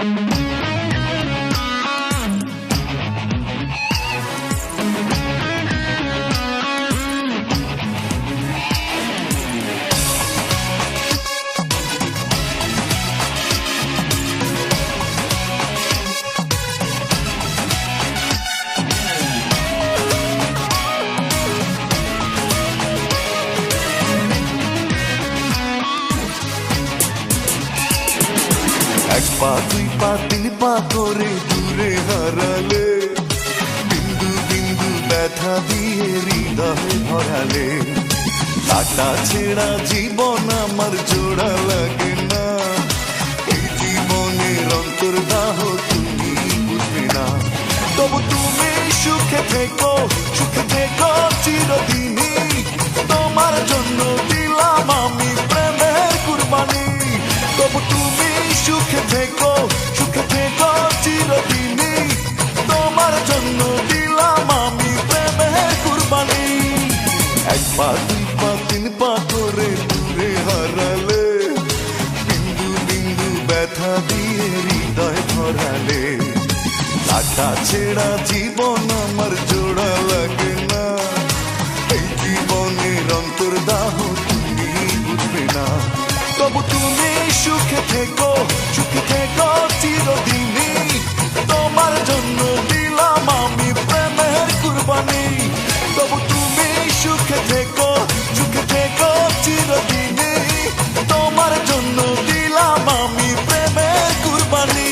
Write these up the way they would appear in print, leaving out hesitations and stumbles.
এক পা দুই পা তিন পা করে দূরে হারালে, বিন্দু বিন্দু ব্যথা দিয়ে হৃদয়ে ভরালে। কাটা ছেঁড়া জীবন আমার জোড়া লাগে না, এই জীবনের অন্তর্দাহ তুমি বুঝবে না। তবু তুমি সুখে থেকো, সুখে থেকো চিরদিনই, তোমার জন্য দিলাম আমি প্রেমের কুরবানি। তবু তুমি সুখে থেকো, সুখে থেকো চিরদিনই, তোমার জন্য দিলাম আমি প্রেমের কুরবানি। এক পা দুই পা তিন পা করে দূরে হারালে, বিন্দু বিন্দু ব্যথা দিয়ে হৃদয় ভরালে। কাটা ছেঁড়া জীবন আমার জোড়া লাগে না, এই জীবনের অন্তর্দাহ তুমি বুঝবে না। তবু তুমি সুখে থেকো, সুখে থেকো চিরদিনই, তোমার জন্য দিলাম আমি প্রেমের কুরবানি। তবু তুমি সুখে থেকো, সুখে থেকো চিরদিনই, তোমার জন্য দিলাম আমি প্রেমের কুরবানি।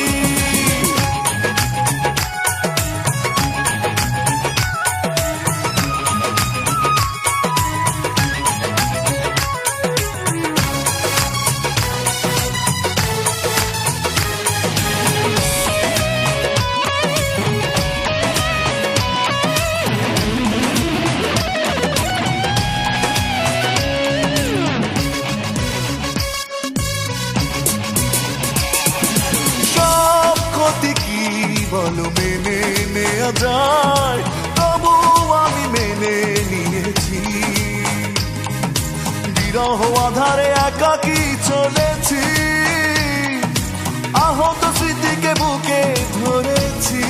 বলো মেনে নেওয়া যায়, তবু আমি মেনে নিয়েছি। বিরহ আধারে একাকী চলেছি, আহত স্মৃতিকে বুকে ধরেছি।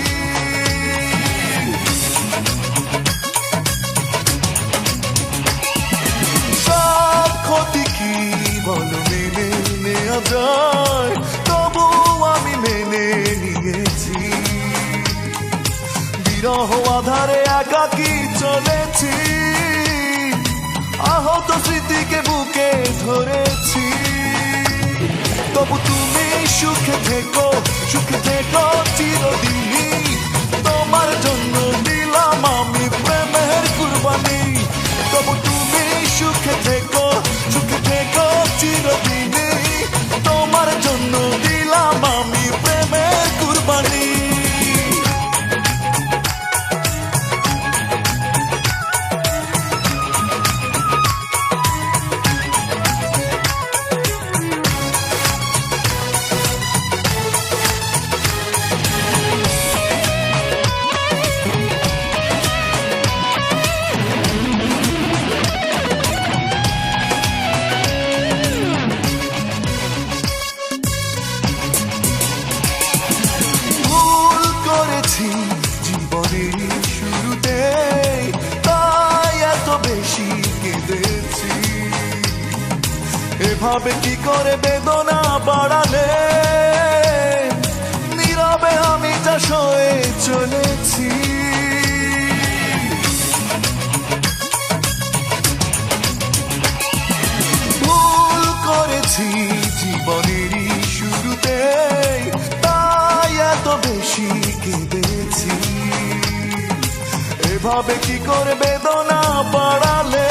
সব ক্ষতি কি বলো মেনে নেওয়া যায়, তবু আমি মেনে নিয়েছি। বিরহ আধারে একাকী চলেছি, আহত স্মৃতিকে বুকে ধরেছি। তবু তুমি সুখে থেকো, সুখে থেকো চিরদিনই, তোমার জন্য দিলাম আমি প্রেমের কুরবানি। তবু তুমি সুখে থেকো, সুখে থেকো চিরদিনই, তোমার জন্য দিলাম আমি প্রেমের কুরবানি। জীবনের শুরুতে তাই এত বেশি কেঁদেছি, এভাবে কি করে বেদনা বাড়ালে, নীরবে আমি যা সয়ে চলেছি। ভুল করেছি জীবনেরই শুরুতে, তাই এত বেশি কেঁদেছি, এভাবে কি করে বেদনা বাড়ালে,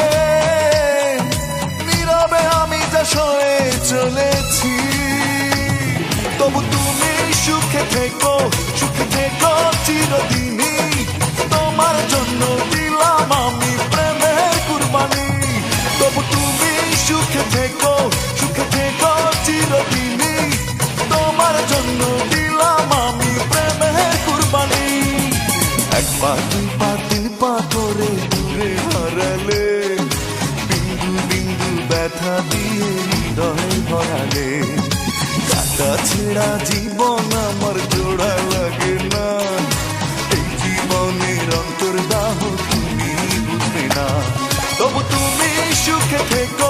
নীরবে আমি যা সয়ে চলেছি। তবু তুমি সুখে থেকো, সুখে থেকো চিরদিনই, তোমার জন্য দিলাম আমি প্রেমের কুরবানি। তবু তুমি সুখে থেকো, সুখে থেকো চিরদিনই, তোমার জন্য দিলাম আমি প্রেমের কুরবানি। এক পা দুই পা তিন পা করে দূরে হারালে, বিন্দু বিন্দু ব্যথা দিয়ে হৃদয় ভরালে। কাটা ছেঁড়া জীবন আমার থেকো